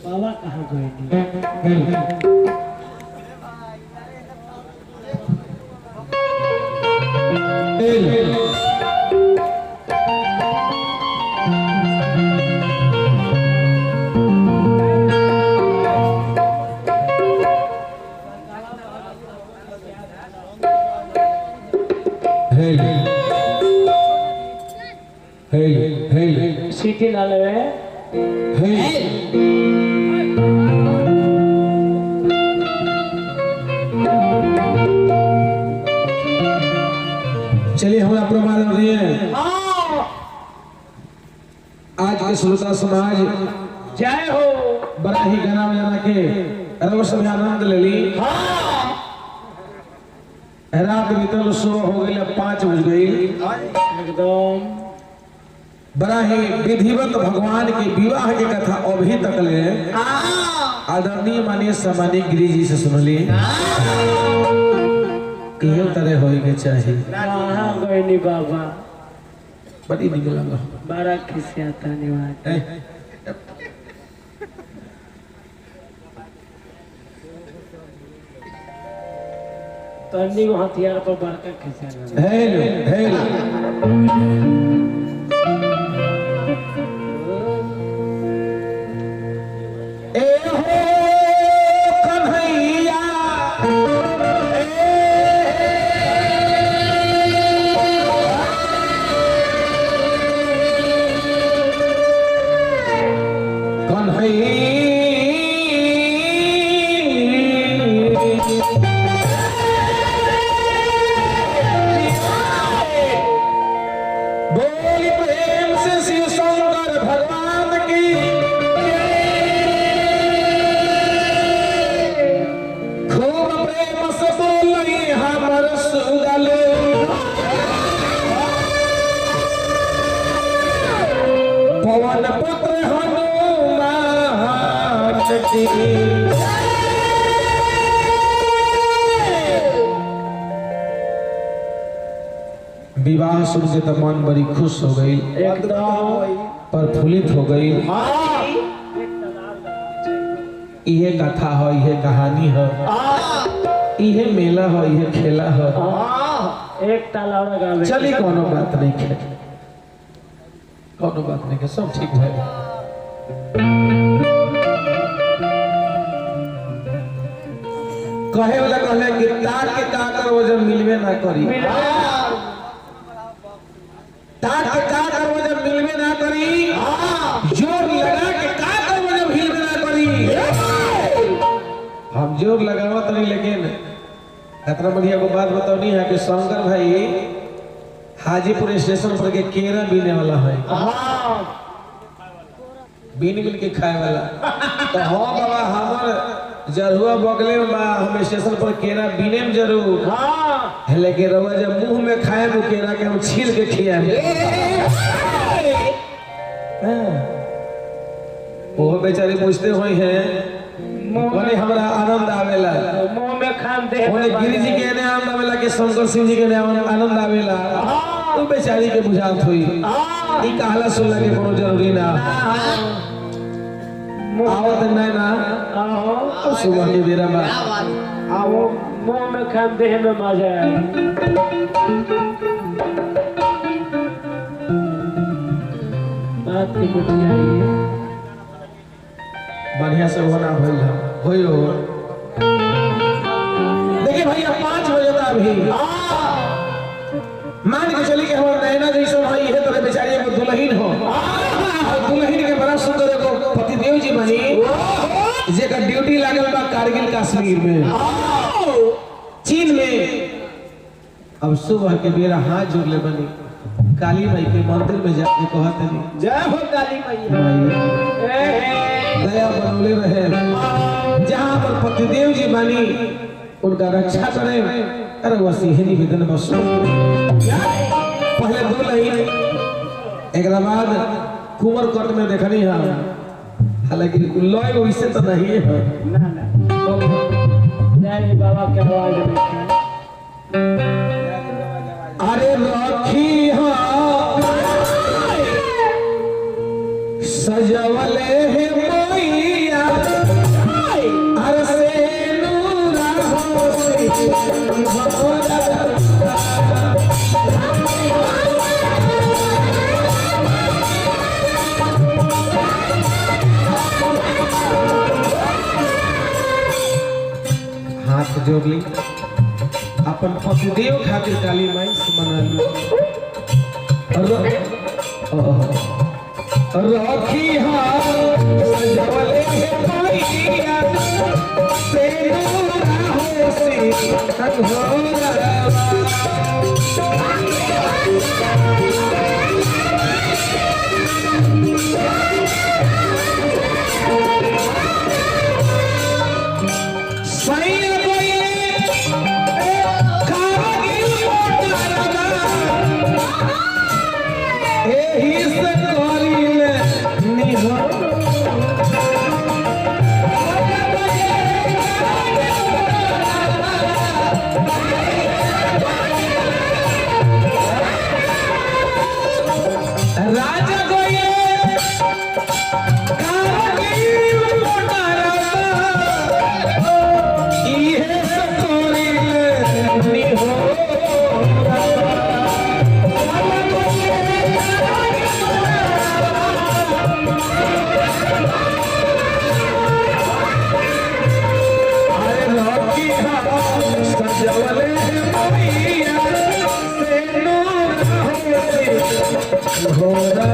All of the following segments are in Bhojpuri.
बाबा कहाँ गए? सीटी ना ले चलिए हमारा प्रमाण हो रही है। आज के श्रोता समाज जय हो बड़ा ही गाना बजाना के रवस में आनंद ले ली। रात बीतल सुबह हो गई, 5 बज गई एकदम। बड़ा ही विधिवत भगवान के विवाह की कथा अभी तक ले आदरणीय माननीय सम्मानित गिरी जी से सुनली। इहो तरह होई के चाहिए। कहाँ गए नी बाबा? बड़ी निक लगा, बड़ा खिसियाता निवाज। तन्नी को हथियार पर बड़का खिसिया हेलो हेलो पवन पुत्र हनुमान जी। विवाह सुन के तो मन बड़ी खुश हो गई, एकदम प्रफुल्लित हो गई। यह कथा हो, यह कहानी हो, यह मेला हो, यह खेला हो। एक ताला गावे चली कोनो बात नहीं है, कोनो बात नहीं है, सब ठीक है। कहे वाला कहले कि ताक के का कर वो जब मिलवे ना करी, ताक के का कर वो जब मिलवे ना करी, जोर लगा के का कर वो जब हिलवे ना करी। हम जोर लगावत नहीं, लेकिन इतना बढ़िया को बात बताओ है कि शंकर भाई हाजीपुर स्टेशन पर के केरा बीने वाला है। बीन बीन के खाए वाला तो हाँ बाबा, हमार जरुआ बगले में बा, हम स्टेशन पर केरा बीने में जरूर। लेकिन रवा जब मुंह में खाए वो केरा के हम छील के खिया वो बेचारे पूछते हुए हैं मोने हमरा आनंद आवेला, मुंह में खान दे मोने गिरी जी के ने आनंद आवेला कि शंकर शिव जी के ने आनंद आवेला। तो बेचारी के बुझात हुई ई कहला सुनला के कोनो जरूरी ना। आवत नहीं ना आओ तो सुबह के बेरा में आओ, मुंह में खान दे में मजा है। बात की बुझाई बढ़िया से होना भइल होयो। देखिए भैया 5 बजे तक अभी मान के चली कि हमारा नैना जैसा भाई है तो बेचारी एगो दुल्हन हो, दुल्हन के बड़ा सुंदर एगो पतिदेव जी बनी जेकर ड्यूटी लागल बा कारगिल कश्मीर में, चीन में। अब सुबह के बेरा हाथ जोड़ ले बनी काली माई के मंदिर में जाके कहते नहीं जय हो काली मैया। दया बनौले रहे, जहाँ पर पतिदेव जी बनी उनका रक्षा करे। अरे वसी निवेदन बस पहले 2 लाइन, एक बाद कुंवर कट में देखनी है, हालांकि लॉय वैसे तो नहीं है ना ना जय बाबा के आवाज में। अरे रखी सजवले है मैया हाथ जोड़ ली अपन पतिदेव खातिर काली माई से मना ली रखी हाथ सजवले मैया से दूरा हो से अघोरा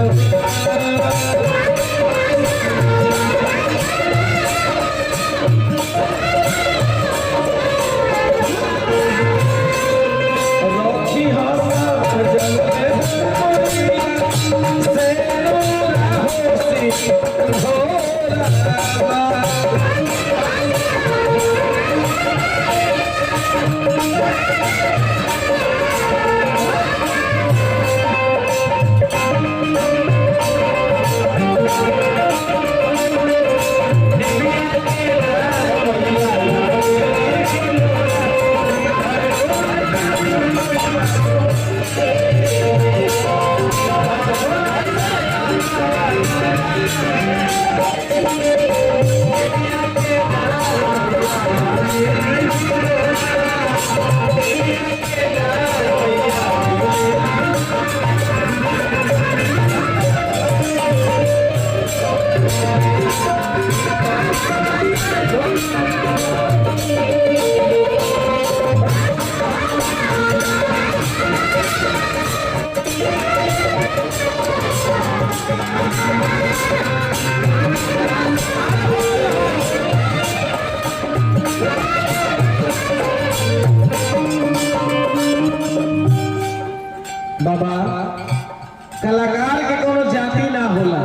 बाबा कलाकार के कोनो जाति ना होला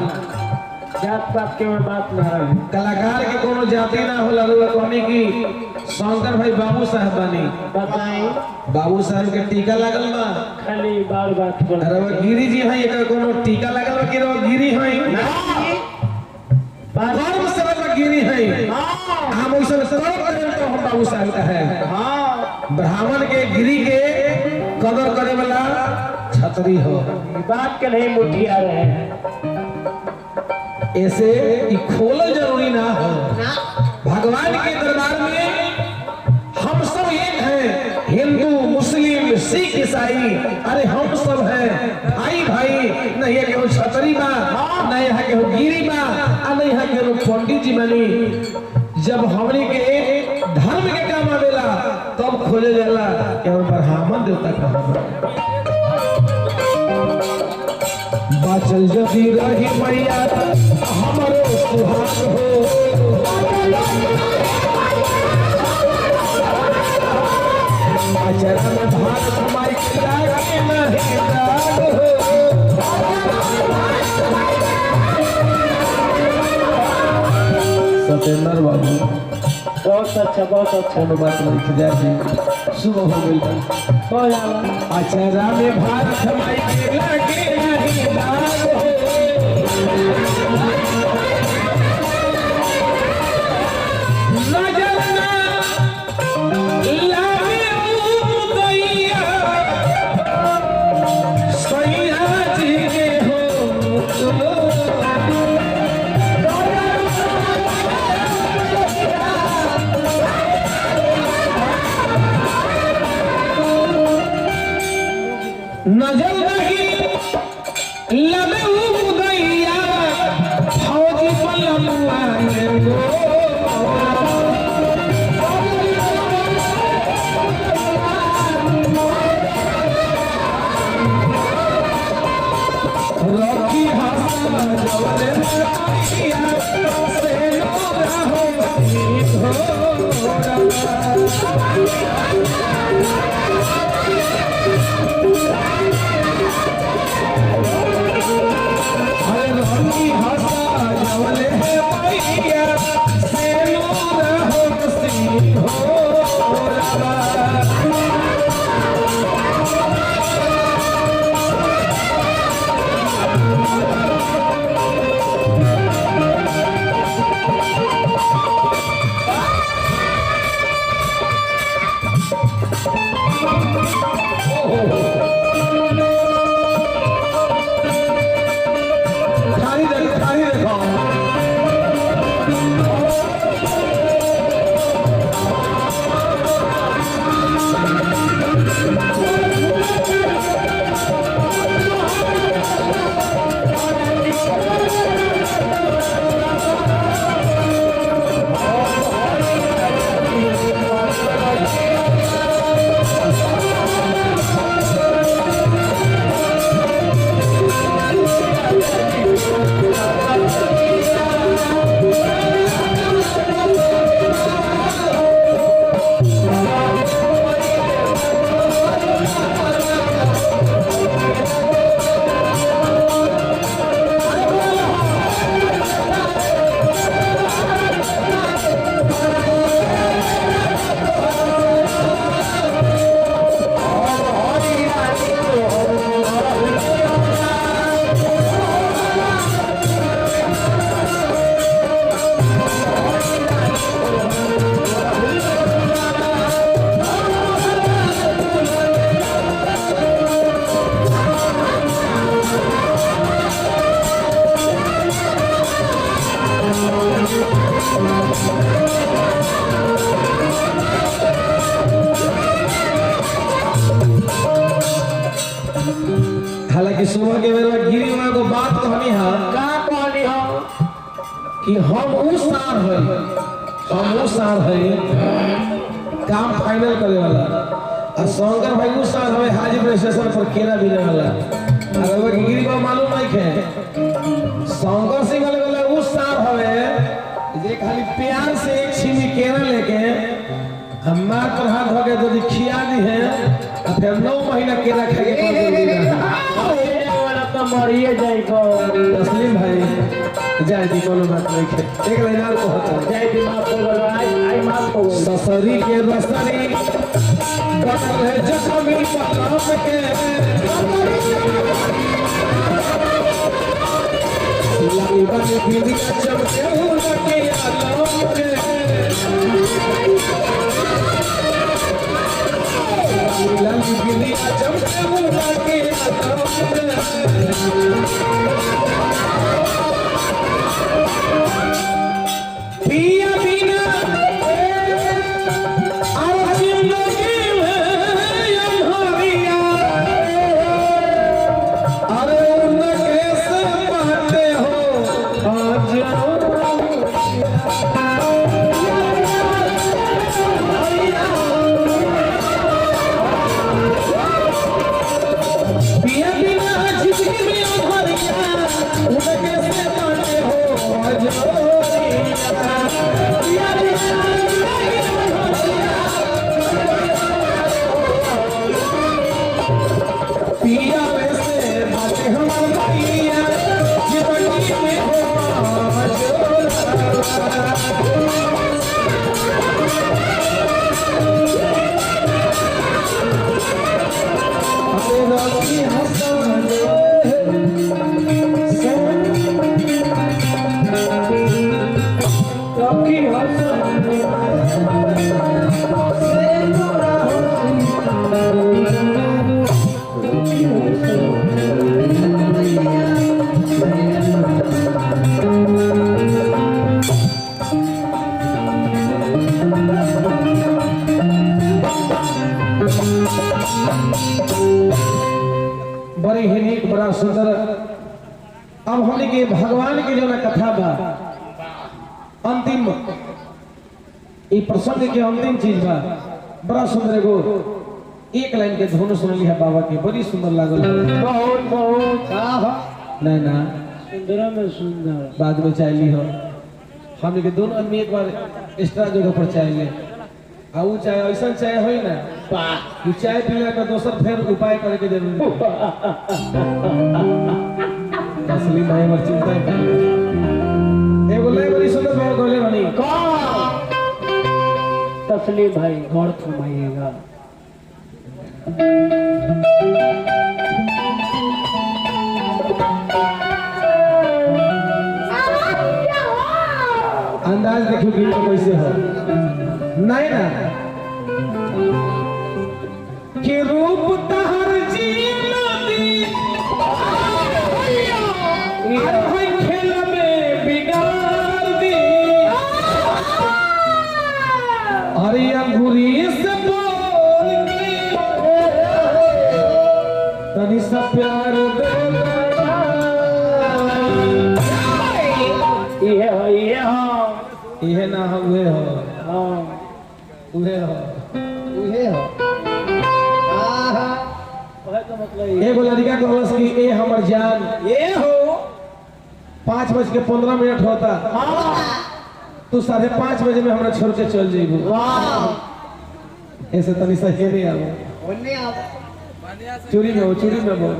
जात पात के में बात ना रहे कलाकार के कोनो जाति ना होला लोग कहनी कि शंकर भाई बाबू साहब बनी बताई बाबू साहब के टीका लागल बा खाली बार बात बोल अरे वो गिरी जी है एकर कोनो टीका लागल बा कि रो गिरी है परम सरल गिरी है हम ओइसन सरल करें तो हम बाबू साहब का है हां ब्राह्मण के गिरी के कदर करे वाला छतरी हो बात के नहीं मुठिया रहे ऐसे कि खोलल जरूरी ना हो भगवान के दरबार में हम सब एक हैं हिंदू मुस्लिम सिख ईसाई अरे हम सब हैं भाई भाई नहीं है केहू छतरी बा नहीं है केहू गिरी बा आ नहीं है केहू पंडित जी बनी जब हमनी के धर्म के काम आवेला तब खोजे जाला कि हम ब्राह्मण देवता कहां बाचल जदी रही मैया हमरो सुहाग हो अचरन भाग हमारी लागे नहीं दाग हो सत्येंद्र बाबू बहुत अच्छा कोनो बात नहीं खिजा जी सुबह हो गई हो जाला अचरा में भाग हमारी लागे नहीं दाग हो नजर ना लागे उदैया सैया जी के हो नजर नहीं हालांकि सुबह के बेला गिरी माँ को बात कहनी है का कहनी हो कि हम उस सार है काम फाइनल करे वाला और शंकर भाई उस सार हमें हाजीपुर स्टेशन पर केरा देने वाला। अगर वो गिरी को मालूम नहीं है शंकर सिंह वाले उस सार हमें जे खाली प्यार से एक छीनी केरा लेके हम मार पर हाथ धो के तो खिया दी है और फिर 9 महीना केरा खा के कर देगी तो मरिए जाएगा। तस्लीम भाई जय जी कोनो बात नहीं है एक लाइन और कहता जय जी माफ करो आई माफ करो ससरी के रसरी बटल है जखमी पलाम के लाली बनी बिंदी का चमके उनके आलम के लाली बिंदी का चमके उनके आलम के पिया बिना और जिंदगी में यमहरिया अरे उनके से पाते हो आज पिया बिना जिंदगी में यमहरिया उनके से पाते हो आज पिया वैसे बातें हम भैया जीवनी में हो अपने हसन सबकी बड़ी ही नीक बड़ा सुंदर। अब हमने के भगवान की जो ना कथा बा अंतिम ये प्रसंग के अंतिम चीज बा बड़ा सुंदर एगो एक लाइन के धुन सुनली है बाबा के बड़ी सुंदर लागल बहुत बहुत नहीं ना सुंदर में सुंदर बाद में चाय ली हो हम के दोनों आदमी एक बार एक्स्ट्रा जगह पर चाय ले आ उ चाय ऐसा चाय होई ना कि चाय पीला का दोसर फिर उपाय करे के जरूरी असली भाई मर चिंता है एगो ले बड़ी सुंदर बात बोले बनी तसलीम भाई गौर फरमाइएगा। अंदाज देखो गीत तो कैसे हो नहीं ना कि रूप तहर जीनती हर भाई खेल में बिगाड़ दी अरे अंगूरी से बोल के तनी सा प्यार दे ये ना हुए हो उहे हो एगो लड़का कहलस कि ए हमर जान ये हो 5:15 होता तू 5:30 बजे में हमरा छोड़ के चल जेबू ऐसे तनी सा हे नहीं आओ चोरी में बोल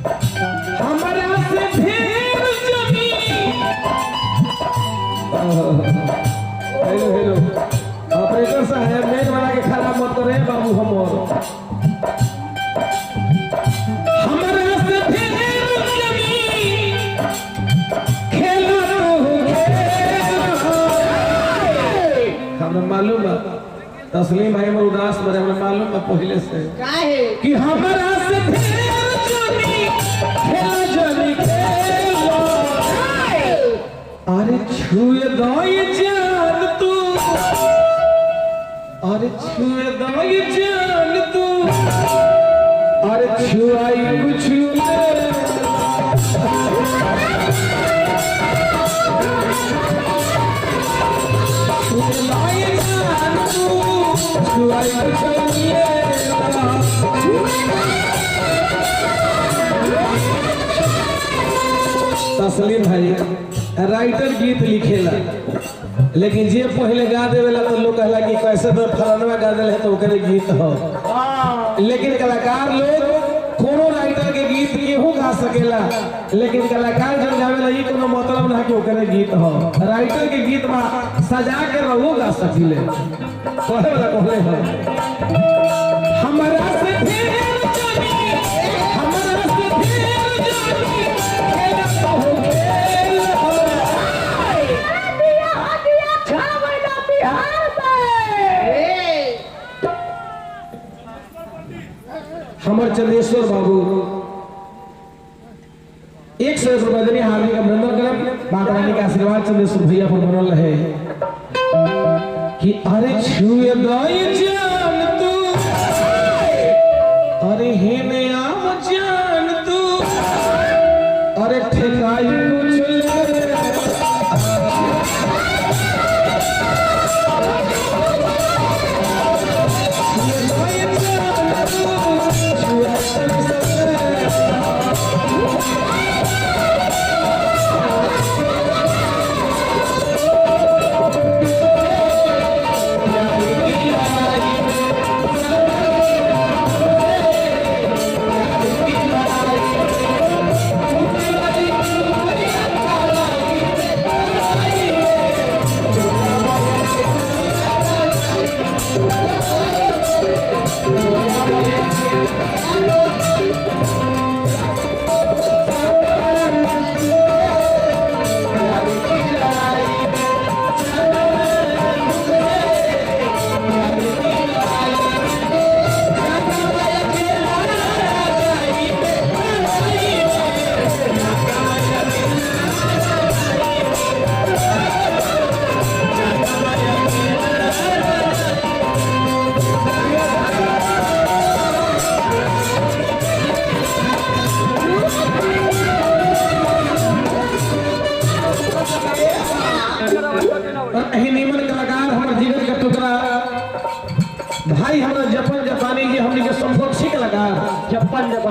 हमरा से ढेर जमी हेलो ऑपरेटर साहब मेज वाला के खराब मत करे बाबू हमर हमरा से ढेर जमी खेला हमरा मालूम बा तस्लीम भाई में उदास बड़े हमरा मालूम बा पहले से काहे कि हमरा से ढेर जमी खेला जमी खेला अरे छुए दाई जान तू अरे छुए दाई जान तू अरे छुआई कुछ तस्लीम भाई राइटर गीत लिखेला लेकिन जे पहले गा देवेला तो लोग कहला कि कैसे तो फलाना गा देले तो ओकरे गीत हो लेकिन कलाकार लोग कोनो राइटर के गीत केहू गा सकेला लेकिन कलाकार जब गावेला ई कोनो मतलब ना कि ओकरे गीत हो राइटर के गीत में सजा के रहो गा सकिले कहे वाला कहले हो हमरा से ढेर जमी हमरा से ढेर जमी केना कहो हमर चंद्रेश्वर बाबू 100 रुपया देनी हार्दिक अभिनंदन करब माता रानी के आशीर्वाद चंद्रेश्वर भैया पर बनल रहे कि अरे छुए दाई जान तू अरे हेने आम जान तू अरे ठेकाई कुछ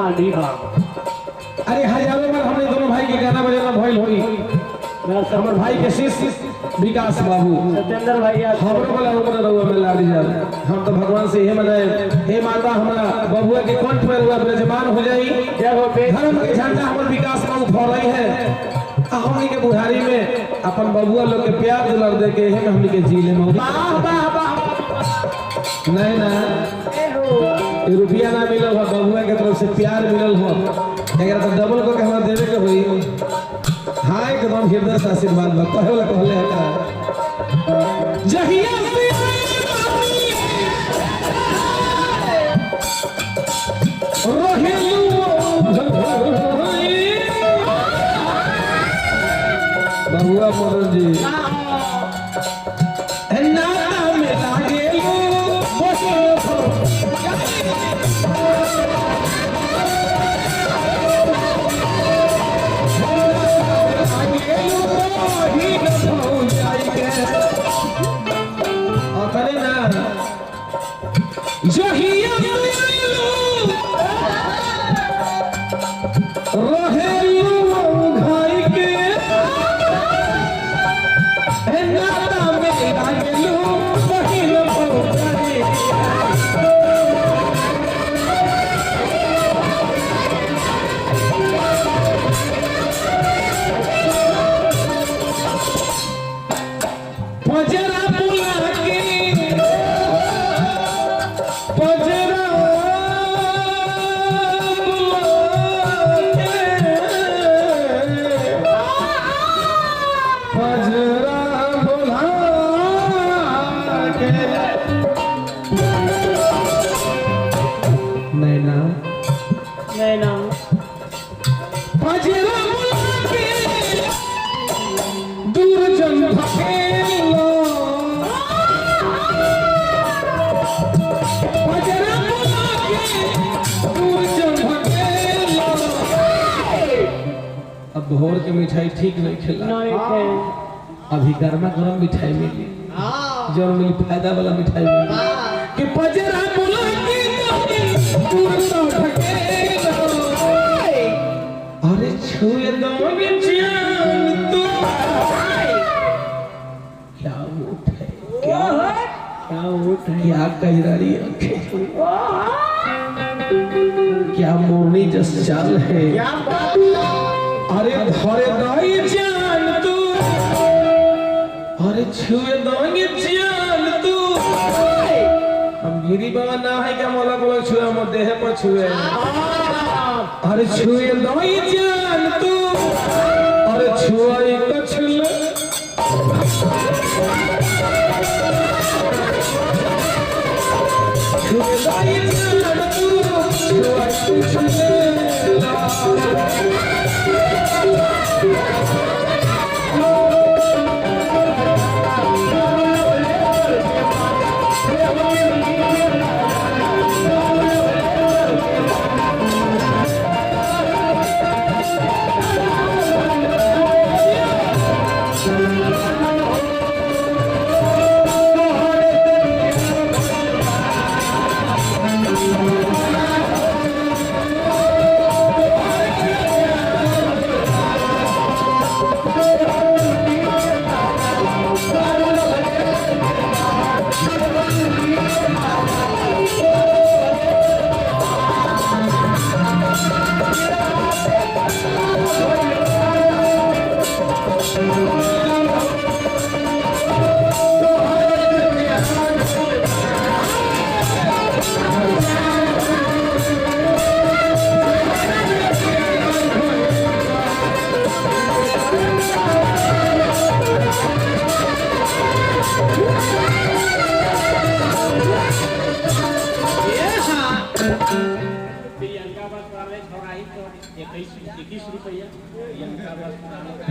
आंधी बा अरे हजारों बार हमने दोनों भाई के गाना बजाना भइल होई। हमर भाई के शिष्य विकास बाबू सत्येंद्र भैया हमरो वाला उम्र रहुआ में लाग जा। हम तो भगवान से हे मनाए हे माता हमरा बबुआ के कंठ में रहुआ विराजमान हो जाई। जय हो बे धर्म के झंडा हमर विकास बाबू फहराई है। हमनी के बुढ़ारी में अपन बबुआ लोग के प्यार दुलार दे के हे हमनी के जी ले मौज। वाह वाह वाह नहीं ना ये रुपया ना मिलल हो बबुआ के तरफ से प्यार मिलल हो एकरा तो डबल को के हमरा देवे के होई। हाँ एकदम हृदय से आशीर्वाद बा कहे वाला कहले है जहिया से बबुआ मदन जी नाता में लागे भोर के मिठाई ठीक नहीं खिला अभी गर्मा गर्म मिठाई मिली जो मिली फायदा वाला मिठाई मिली कि पजरा बुला के अरे छुए दोगे जान तू क्या उठे क्या उठे क्या कजरारी आंखें क्या मोरनी जस चाल है अरे धरे दाई जान तू अरे छुए दोगे जान तू हम गिरी बाबा ना है क्या मोला बोला छुए हम देह पर छुए अरे छुए दोगे जान तू अरे छुआई तो छुले छुए दोगे जान तू छुआई तो छुले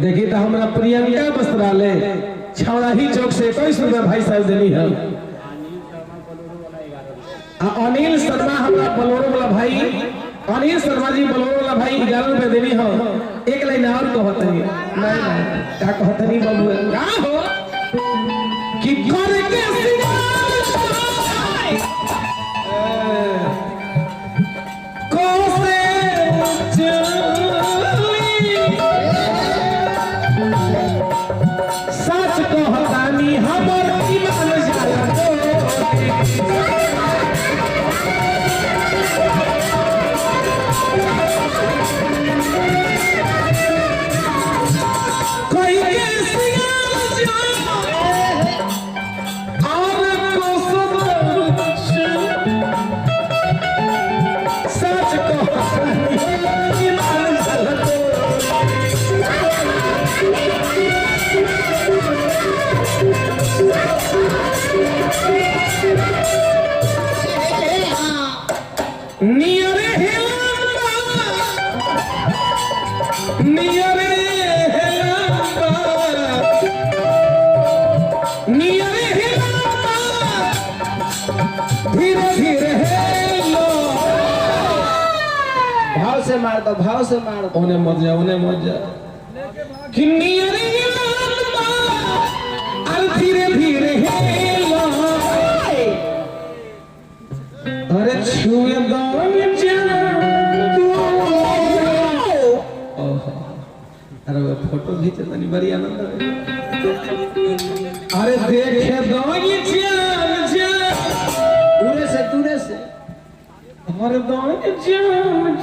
देखिए तो हमारा प्रियंका वस्त्रालय छौड़ाही चौक से 21 रुपया भाई साहब देनी है। अनिल शर्मा हमारा बलोरो वाला भाई अनिल शर्मा जी बलोरो वाला भाई 11 रुपया देनी है। एक लाइन और कहत है नहीं क्या कहत नहीं बाबू का हो कि कर के को से नियरे हेलाबा नियरे हेलाबा धीरे धीरे हेलो भाव से मार दो, भाव से मार दो। उन्हें मत जा कि नियरे हेलाबा और धीरे धीरे हेलो अरे छुए दो अरे वो फोटो खींचे तनी बड़ी आनंद है। अरे देखे दो ये जान दूरे से अरे दो ये जान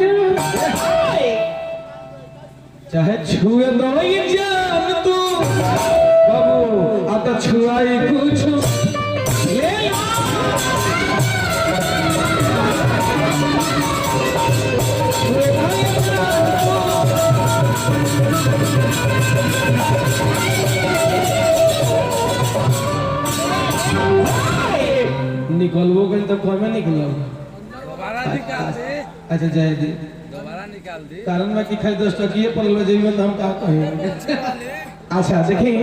चाहे छुए दो ये जान तू बाबू आता छुआई कुछ ले लो निकलबो कहीं तो कमे निकलो दोबारा निकाल दे, अच्छा जाए दे दोबारा निकाल दे। कारण में कि खाली 10 टकिए पर लो जेबी में तो हम का कहें अच्छा देखिए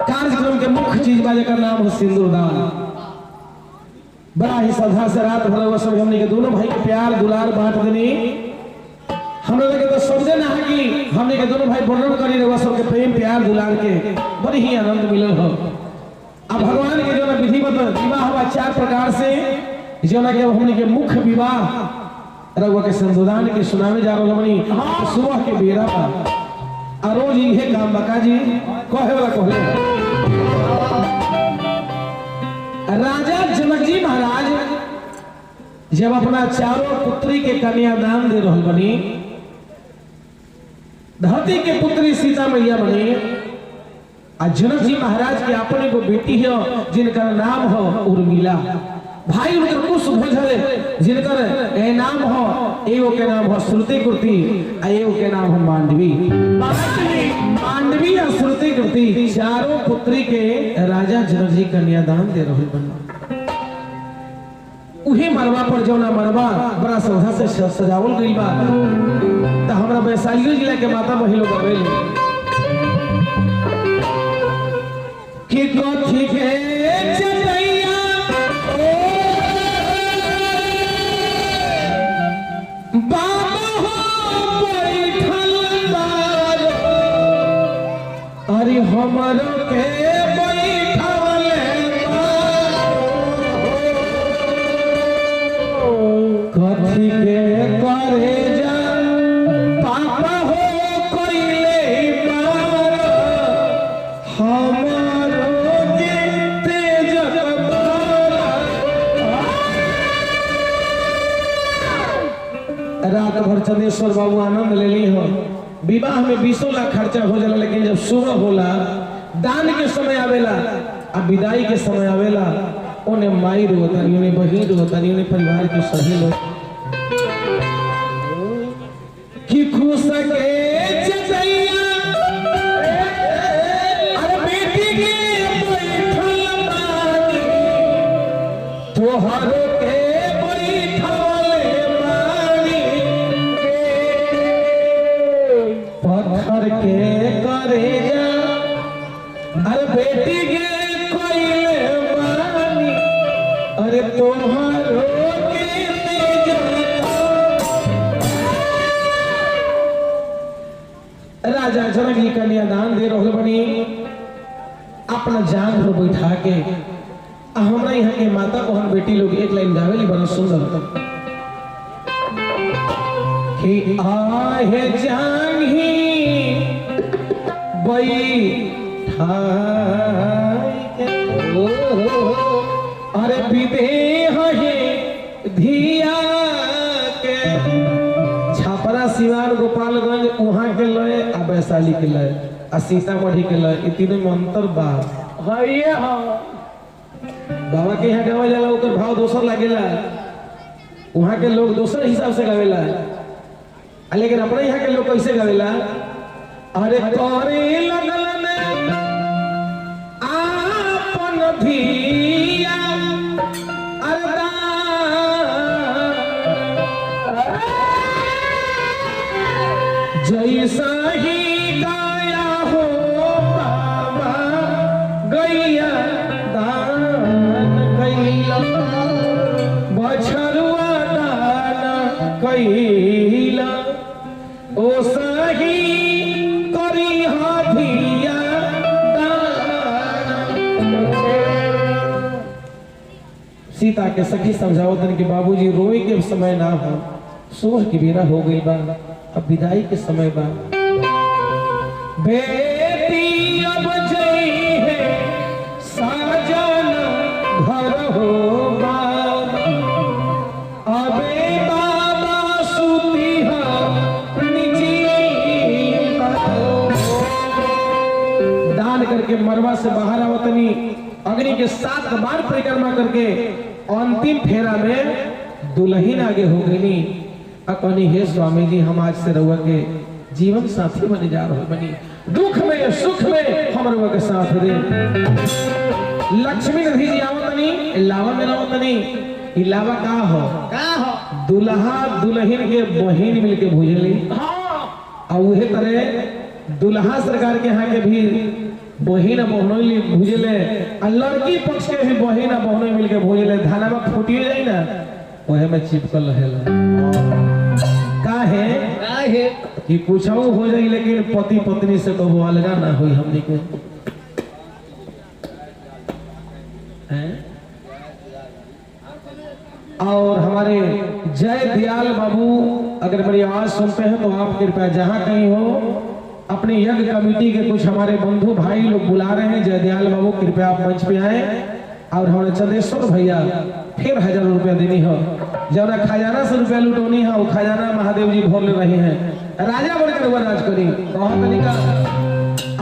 कार्यक्रम के मुख्य चीज बाजे का नाम है सिंदूरदान बड़ा ही श्रद्धा से रात भर वो सब हमने के दोनों भाई के प्यार दुलार बांट देनी हम लोग के तो समझे ना है कि हमने के दोनों भाई वर्णन करी रहे सब के प्रेम प्यार दुलार के बड़ी ही आनंद मिलल हो अब भगवान के जो ना विधिवत विवाह हुआ 4 प्रकार से जो ना के हमने के मुख्य विवाह रघुआ के संशोधन के सुनावे जा रहा हमनी सुबह के बेरा पर आ रोज ये काम बका जी कहे वाला कहले राजा जनक जी महाराज जब अपना चारों पुत्री के कन्यादान दे रहल बनी धरती के पुत्री सीता मैया बनी आ जनक जी महाराज के अपने को बेटी है जिनका नाम हो उर्मिला भाई उनकर कुछ भोजले जिनकर ए नाम हो एगो के नाम हो श्रुति कृति आ एगो के नाम हो मांडवी मांडवी और श्रुति कृति चारों पुत्री के राजा जनक जी कन्यादान दे रहल बनी उही मरवा पर जौना मरवा बड़ा श्रद्धा से सजावल गइल बा त हमरा वैशाली जिला के माता महिलो गवेल कि कथी के चटैया बाबा हो बैठल बार अरे हमरो के बैठावले कथी के करे जा पापा हो कोइले बार हमारो के तेज रात भर चंदेश्वर बाबू आनंद ले ली हो विवाह में 20 लाख खर्चा हो जाला लेकिन जब सुबह होला दान के समय आवेला अब विदाई के समय आवेला उन्हें माई रोतानी उन्हें बहिन रोतानी उन्हें परिवार के सही लोग कि खुश के चचैया अरे बेटी के बैठल बानी तोहरो के बैठल बानी पत्थर के करे जा अरे बेटी के कोइले बानी अरे तोहरो के राजा जनक जी कन्यादान दे रहल बनी अपना जान पर बैठा के हमरा यहाँ के माता बहन बेटी लोग एक लाइन गावेली बड़ा सुंदर कि आहे जानी बैठाई के अरे विदेह है धिया के छपरा सिवान गोपालगंज वहाँ के लय आ वैशाली के लय आ सीतामढ़ी के लय इ तीनों में अंतर बा हइए हाँ बाबा के यहाँ गावे जाला ओकर भाव दोसर लागेला वहाँ के लोग दोसर हिसाब से गावेला लेकिन अपने यहाँ के लोग कैसे गावेला अरे करे लगल ने आपन धिया जैसा ही गाया हो बाबा गैया दान कैला बछरुआ दान कैला ओ सही करी हाथिया सीता के सखी समझावतन कि बाबूजी रोए के समय ना हो, सोह की बेरा हो गई बा, अब विदाई के समय बा। बेटी अब जई है साजन घर हो बाबा, अबे बाबा सुती दान करके मरवा से बाहर आवतनी अग्नि के 7 बार परिक्रमा करके अंतिम फेरा में दुल्हन आगे हो गई। अपनी हे स्वामी जी हम आज से रउआ के जीवन साथी बने जा रहे बनी, दुख में सुख में हम रउआ के साथ दे। लक्ष्मी नदी जी आवतनी लावा में आवतनी, इलावा का हो दुल्हा दुल्हन के बहन मिलके भूजली। और उहे तरह दुल्हा सरकार के यहाँ के भी बहिन बहनोई भूजले, लड़की पक्ष के भी बहिन बहनोई मिलके भूजले। धाना में फूटिए जाए ना वह में चिपकल रहेला काहे कि कुछ हो जाए लेकिन पति पत्नी से कबो अलगा ना हुई हमनी के। और हमारे जय दयाल बाबू अगर मेरी आवाज सुनते हैं तो आप कृपया जहां कहीं हो अपने यज्ञ कमेटी के कुछ हमारे बंधु भाई लोग बुला रहे हैं। जय दयाल बाबू कृपया आप मंच पे आए। और हमारे चंदेश्वर भैया फिर 1000 रुपया देनी हो, जब खजाना से रुपया लुटोनी है वो खजाना महादेव जी भोर ले रहे हैं। राजा बनकर वो राज करी बहुत तरीका।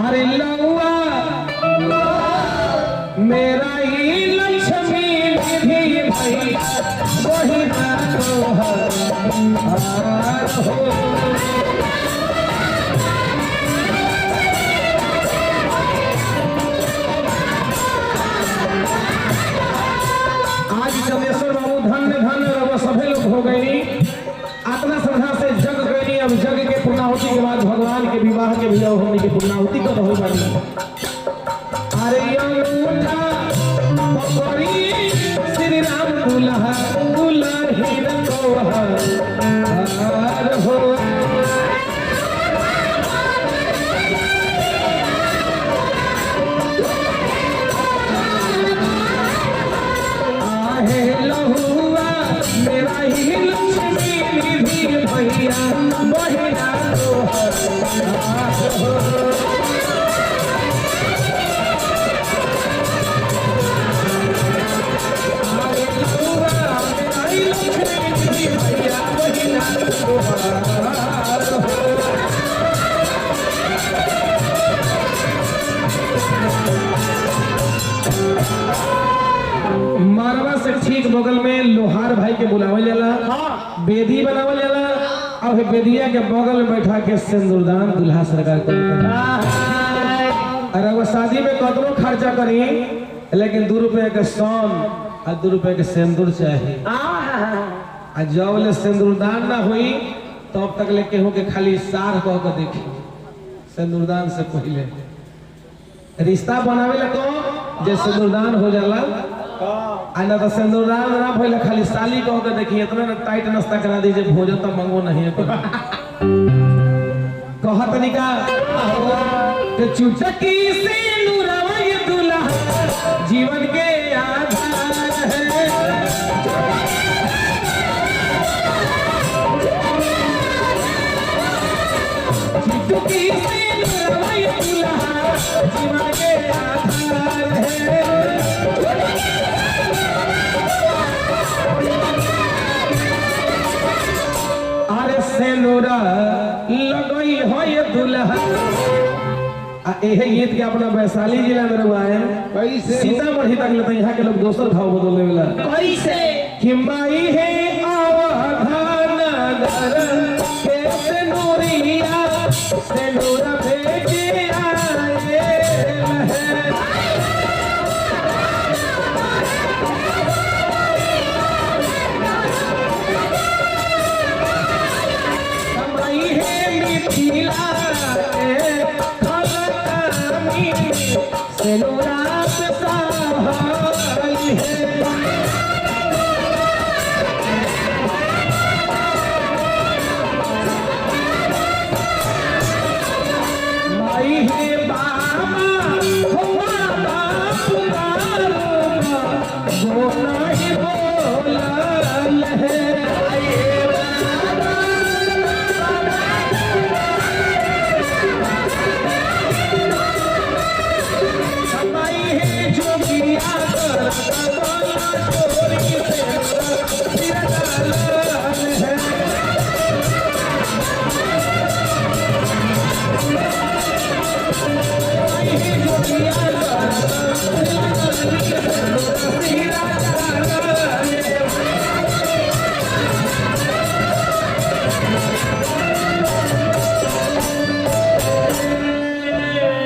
अरे लौआ मेरा ही लक्ष्मी निधि भैया वही चंदेश्वर बाबू धन्य धन्य सभी लोग हो गई। आत्मा श्रद्धा से जग गई। अब जग के पूर्णाहुति के बाद भगवान के विवाह के भी होने की पूर्णाहुति कब हो बनी। अरे श्री राम दुल्हा दुल्हन हो मेरा ही लक्ष्मी निधि भैया बहिना मारवा से ठीक बगल में लोहार भाई के बुलावल जाला, बेदी बनावल जाला। और बेदिया के बगल में बैठा के सिंदूरदान दुल्हा सरकार को। अरे वो शादी में कतनो खर्चा करी लेकिन 2 रुपए के सोन और 2 रुपए के सिंदूर चाहिए। आ जब ले सिंदूरदान ना हुई तब तक ले केहू के खाली सार कह के देखी। सिंदूरदान से पहले रिश्ता बनावे ला तो जे सिंदूरदान हो जाला आना तो सिंदूरदान ना भइले खाली साली कह के देखी। इतना ना टाइट नाश्ता करा दीजिए भोजन तो मंगो नहीं है कहत निका के चुटकी से नूरवा ये दुल्हा जीवन के आधार है। चुटकी से नूरवा ये दुल्हा जीवन के आधार है। अरे सेनुरा लगई हो ये दुल्हा। एहे गीत के अपना वैशाली जिला में रवाए कैसे सीतामढ़ी तक लेते यहाँ के लोग दोसर भाव बदले वाला कैसे किम्बाई है आवाधान नगर के सेनुरिया सेनुरा बेटे आए कमाई है मीठी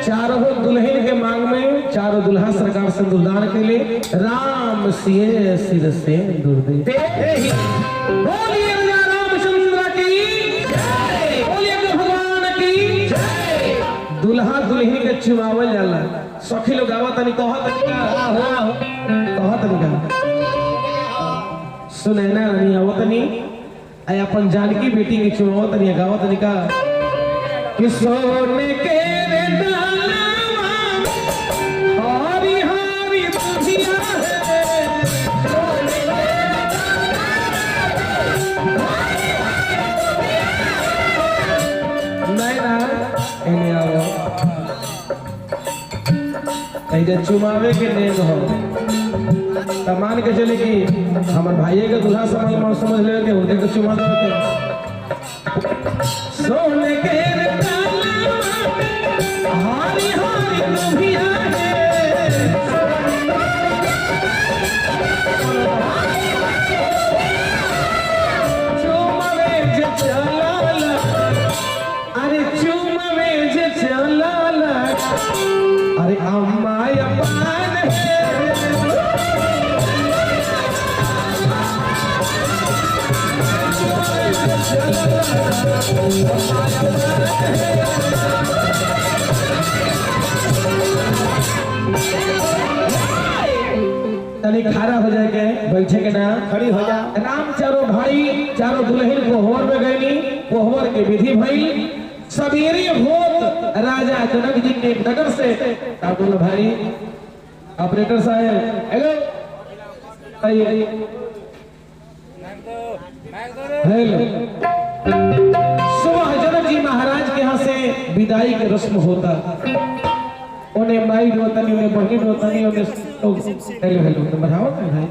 चारों दुल्हन के मांग में चारों दुल्हा सरकार सिंदूरदान के लिए राम सिए सिर से दूर दे। बोलिए राजा रामचंद्र की जय, बोलिए भगवान की जय। दुल्हा दुल्हन के चुमावल जाला सखी लोग आवत नहीं कहत नहीं सुनैना नहीं आवत नहीं आई अपन जानकी बेटी के चुमावत नहीं गावत नहीं का कि सोने के चुमावे के नेम हो तो मान के चले कि हमारे भाई के दूल्हा समझ ले के उनके को चुमा दे सोने के हारी हारी दुनिया चुमावे जे चला अरे चुमावे जे चला अरे अम्मा अपान है तनी खारा हो जाए के बैठे के ना खड़ी हो जा राम चारों भाई चारों दुल्हन कोहबर में गईनी कोहबर के विधि भई सवेरे होत राजा जनक जी के नगर से बोला भाई ऑपरेटर साहब हेलो आइए हेलो सुबह जनक जी महाराज के यहाँ से विदाई के रस्म होता उन्हें माई रोतनी उन्हें बहन रोतनी उन्हें हेलो हेलो तो बढ़ाओ भाई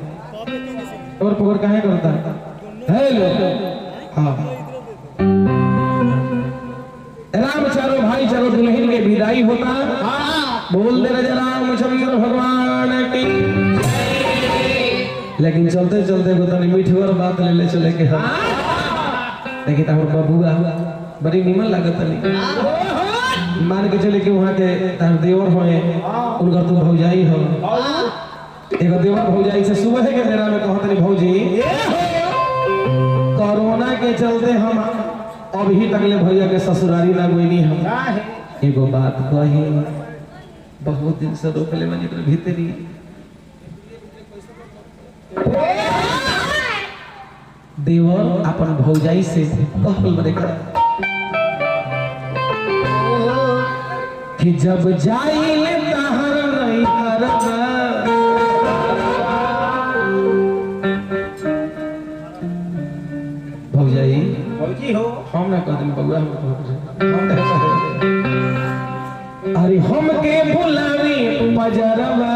और पकड़ काहे करता हेलो हाँ राम चारों भाई चारों दुल्हन के विदाई होता बोल दे राजा रामचंद्र भगवान की लेकिन चलते चलते गोतनी मीठवर बात ले चले के हम देखी तार बबुआ बड़ी निमन लागत नहीं मान के चले कि वहाँ के तार देवर होए उनका तू भौजाई हो एगो देवर भौजाई से सुबह के बेरा में कहत नहीं भौजी कोरोना के चलते हम अभी तकले भैया के ससुरारी ना गोइनी हम एगो बात कही बहुत दिन से रोकले बनी तो भीतरी देवर अपन भौजाई से कहल बने कि जब जाइल तहर नहीं करना भौजाई भौजी हो हम ना कहते बउआ हम अरे हम के बुलावी पजरवा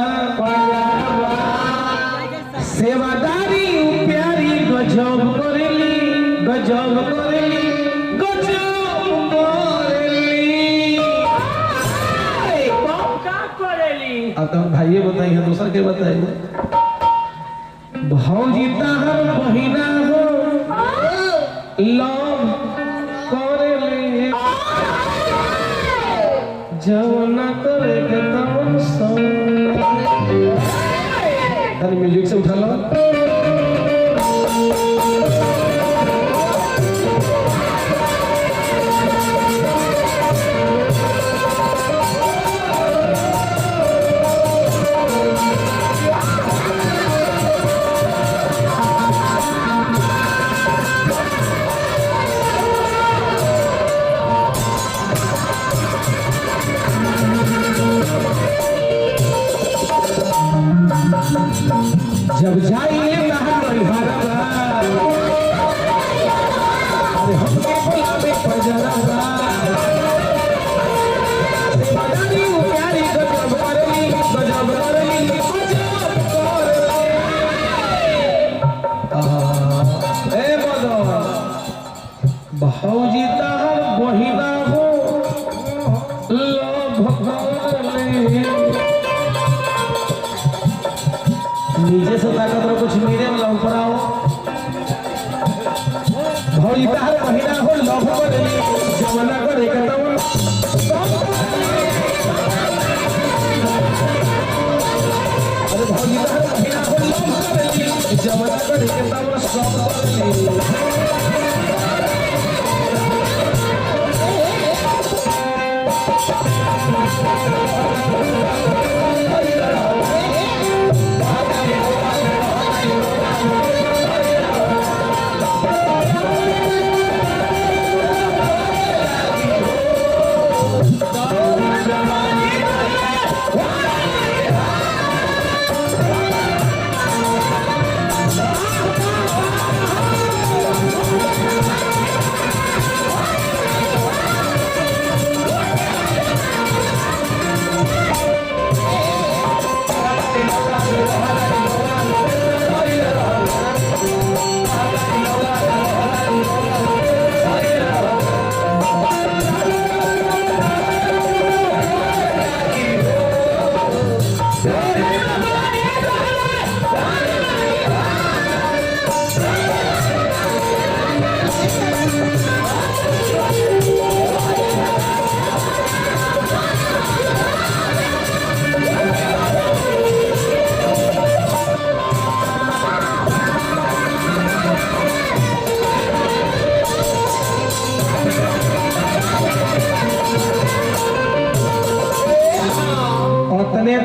सेवादारी प्यारी गजब करेली गजब करेली गजब करेली का करेली अब तो भाइये बताइए दूसर के बताइए भौजी ताहर बहिना हो लव करेली जवना करे के तवन सो तनी म्यूजिक से उठा लो जब जाइए तहार भरवा अरे हमके बुलावे पजरवा सेवादारी प्यारी गजब करेली गजब करेली गजब करेली ए बदो भौजी तहार बहिना हो लोभ करेली नीचे से ताकत रो कुछ मेरे वाला ऊपर आओ भौजी तार महीना हो लव करली जमाना करे के तवन अरे भौजी हर महीना हो लव करली जमाना करे के तवन सब करली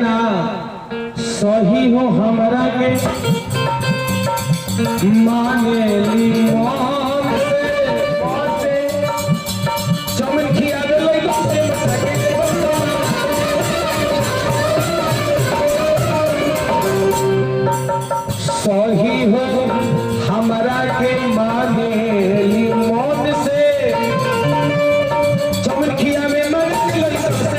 ना सही हो हमरा के माने ली मान से चमन खिया दे लई से सके सही हो हमरा के माने ली मान से चमन खिया में मन लई से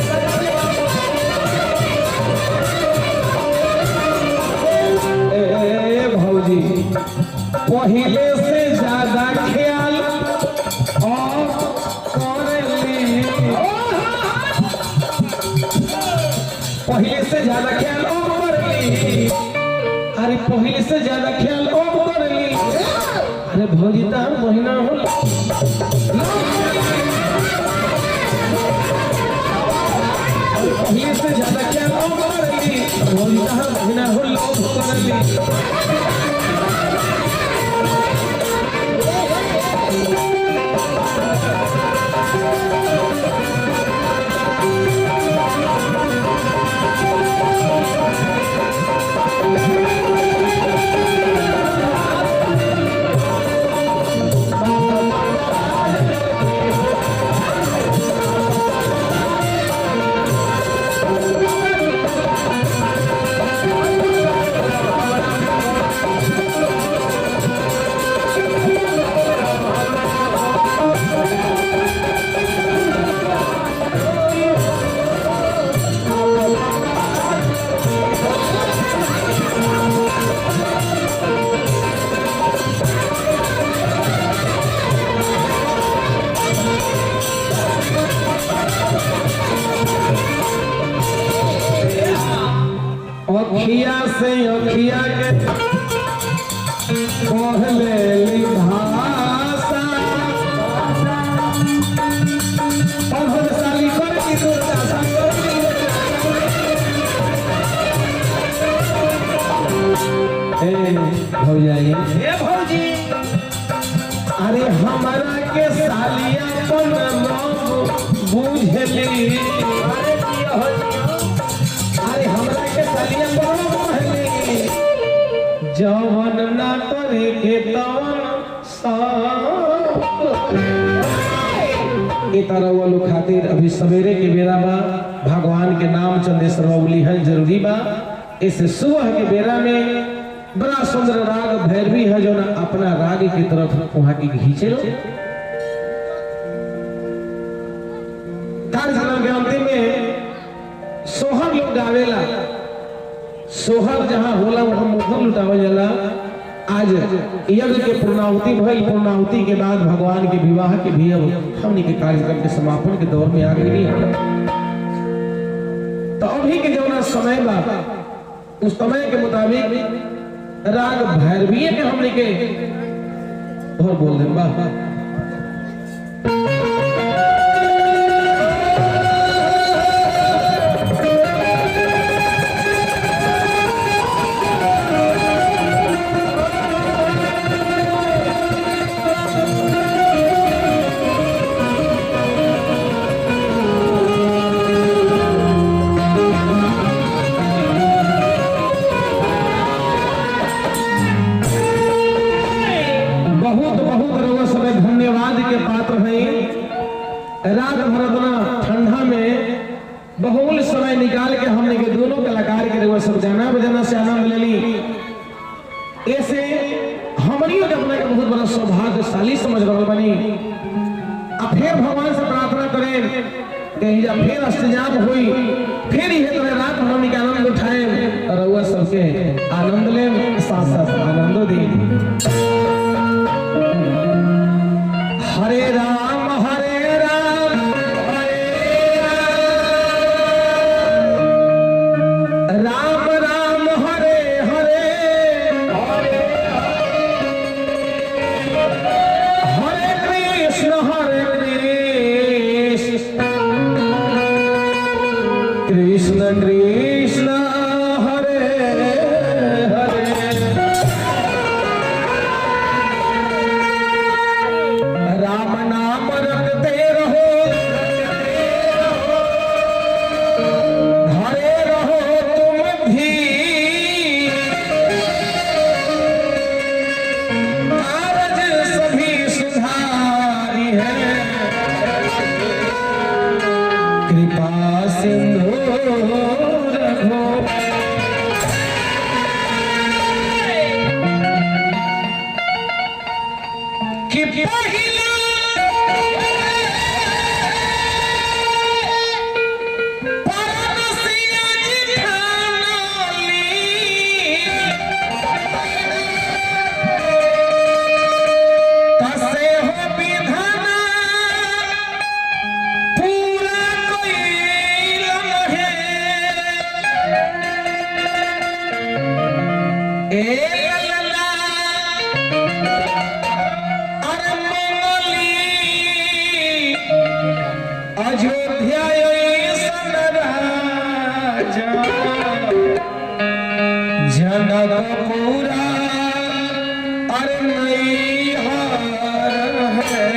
पहले से ज्यादा ख्याल और करली पहले से ज्यादा ख्याल और करली अरे पहले से ज्यादा ख्याल और करली अरे भौजी तो हम महीना हो पहले से ज्यादा ख्याल और करली भौजी तो हम महीना हो करली अखिया से अखिया के कहले ली भाषा और साली कर की दुर्दशा भौजाई हे भौजी अरे हमारा के सालिया अपन बुझली अरे हमरा के सालिया जवन ना करे के तवन ए तरह वालों खातिर अभी सवेरे के बेरा बा भगवान के नाम चंदेश्वर बाबूली है जरूरी बा इस सुबह के बेरा में बड़ा सुंदर राग भैरवी है जो ना अपना राग की तरफ वहां की खींचे लो कार्यक्रम के अंतिम में सोहर लोग गावेला सोहर जहाँ होला वहाँ मुखर लुटावल जाला आज यज्ञ के पूर्णाहुति भइल पूर्णाहुति के बाद भगवान के विवाह के भी अब हमनी के कार्यक्रम के समापन के दौर में आ गई तो अभी के जो समय बा उस समय के मुताबिक राग भैरवी के हमने के और बोल दे रात भर अपना ठंडा में बहुल समय निकाल के हमने के दोनों कलाकार के वो सब गाना बजाना से आनंद ले ली। ऐसे हमनियों के अपना के बहुत बड़ा सौभाग्यशाली समझ रहा बनी। अब फिर भगवान से प्रार्थना करें कहीं जब फिर अष्टजाम हुई फिर ये तो रात हमने के आनंद उठाए और वह सबके आनंद ले साथ साथ आनंद दी। हरे राम हरे राम राम राम हरे हरे हरे कृष्ण कृष्ण कृष्ण हरे हरे राम नाम रखते रहो हरे रहो तुम भी कारज सभी सुधारी है कृपा सिंधु रघो कि पहिला परमसिया जिठानली तसे हो विधाना पूरा कोइल है ए लला अरे मंगली अयोध्या सन राजा जनकपुरा अरे नैहर है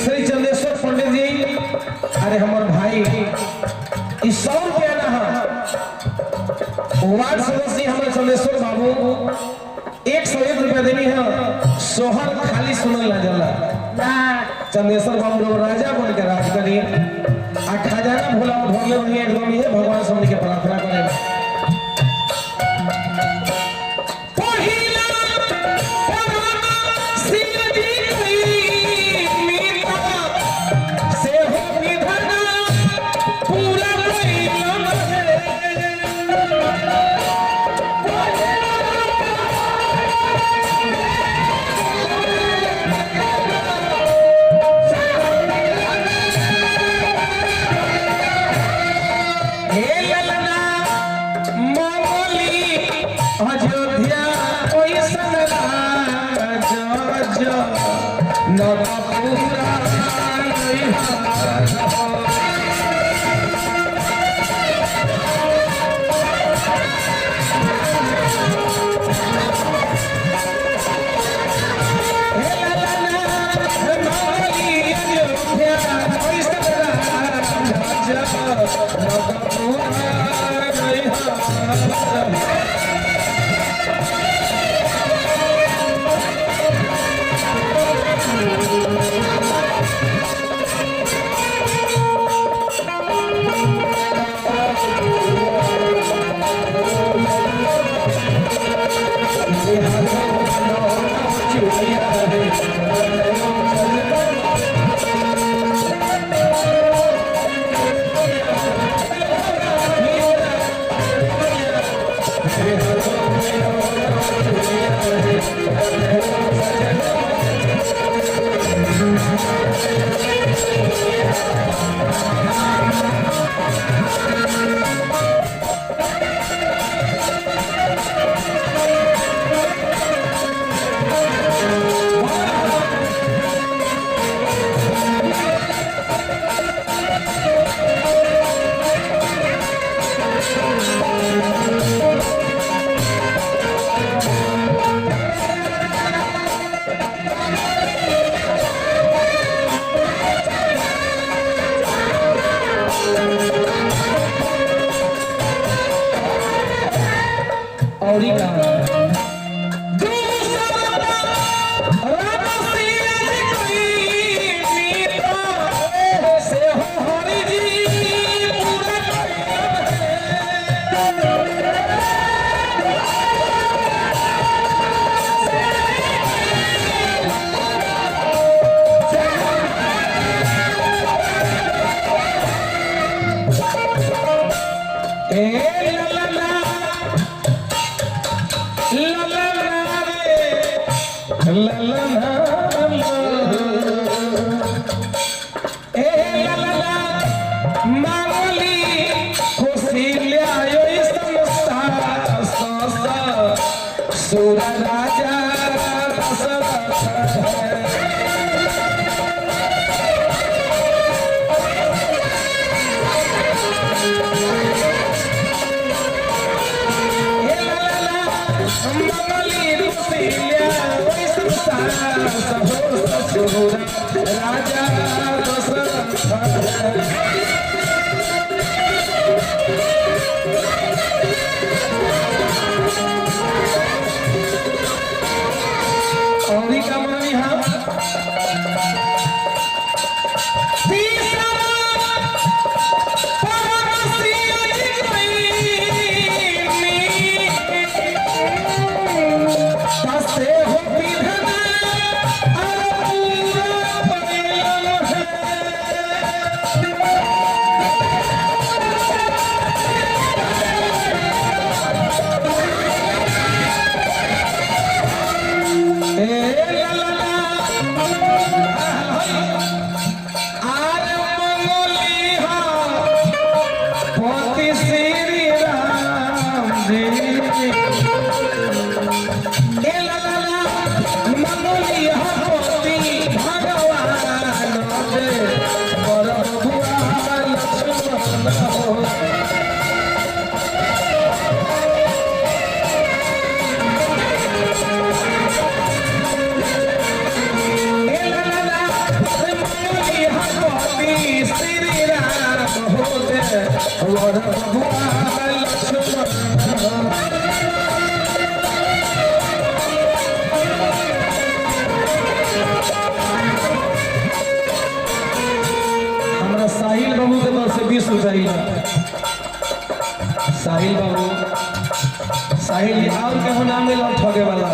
श्री चंदेश्वर पंडित जी अरे हमारे भाई इस 100 रुपया ना वार्ड सदस्य हमारे चंदेश्वर बाबू 101 रुपया देनी है सोहर खाली सुनल ना जाला चंदेश्वर बाबू लोग राजा बन के राज करी आ खजाना भोला भोले वही एकदम ये भगवान से के प्रार्थना करें अयोध्या कोई सनरा जो नवपुरा और ही का राजा और ही कमानी हम साहिल बाबू के तरफ से 20 रुपया साहिल बाबू साहिल और केहू नाम मिला ठगे वाला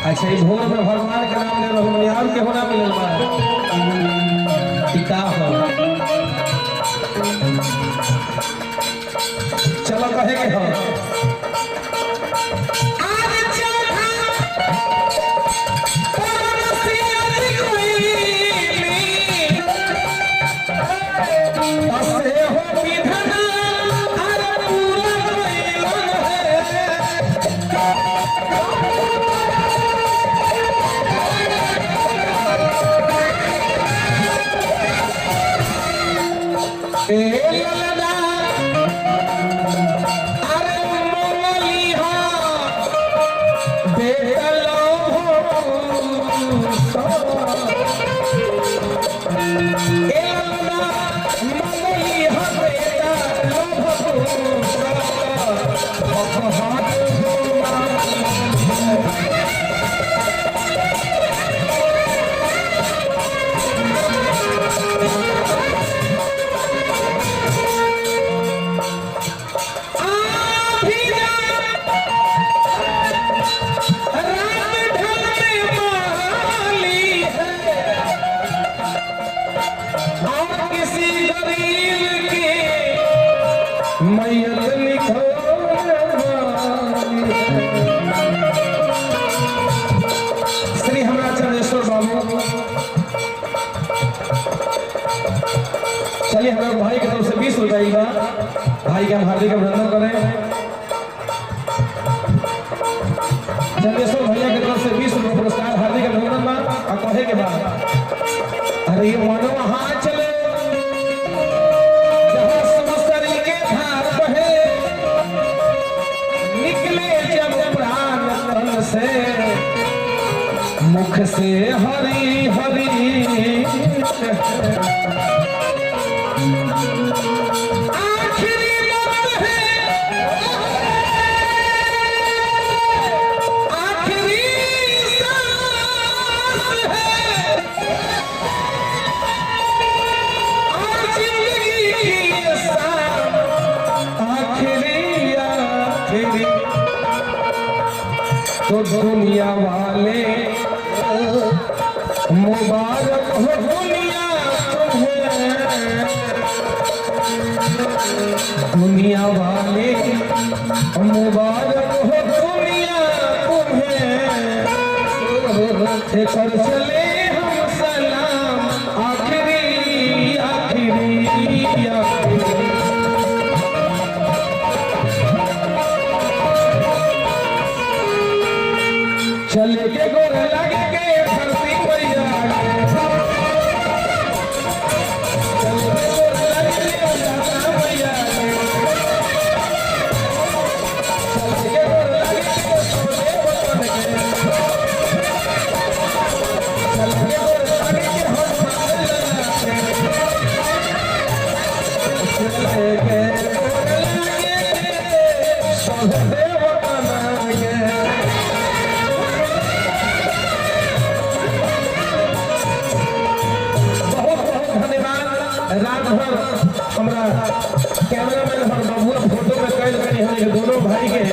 अच्छा इस भोर में भगवान के नाम ले रहू और केहू नाम मिलल बा पिता हो चलो कहे के हो श्री हमारा चंद्रेश्वर बाबू चलिए हमारे भाई की तरफ से 20 रुपया भाई के हम हार्दिक अभिनंदन करें चंद्रेश्वर भैया की तरफ से 20 रुपये पुरस्कार हार्दिक अभिनंदन बा और कहे के बाद अरे मनो हाथ चले जहाँ समस्तरी के धार बहे निकले जब प्राण तन से मुख से हरी हरी आखिरी मत है तो दुनिया वाले मुबारक हो दुनिया तुम्हें, दुनिया वाले मुबारक हो दुनिया तुम्हें, कर चले हम सलाम आखिरी आखिरी आखिरी। चले के गोर लगे के धरती मैया, चले के गोर लगे के दाता मैया, चले के गोर लगे के सोने बन के, चले के गोर लगे के हम मार लगाते, चले के गोर लगे के सोने बन के। रात भर हमारा कैमरामैन हमारे बबुआ फोटो में कैद करी हमने दोनों भाई के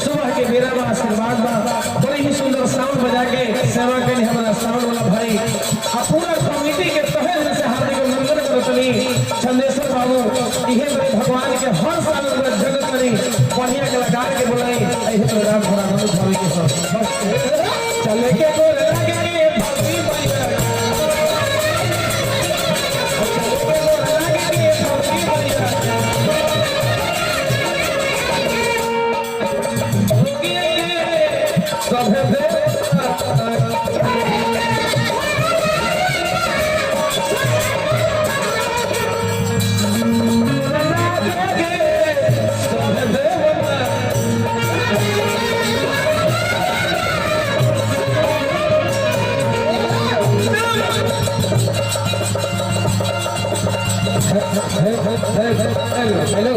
सुबह के मेरा बा आशीर्वाद बा, बड़ी ही सुंदर साउंड बजा के सेवा करी हमारा साउंड वाला भाई और पूरा कमेटी के तहे दिल से हार्दिक अभिनंदन करतनी। चंदेश्वर बाबू इहे बड़े भगवान के हर साल जगत करी बढ़िया कलाकार के बुलाई एही तो रात भर आनंद भाई के सब चले के गोर लगे भक्ति मैया, हेलो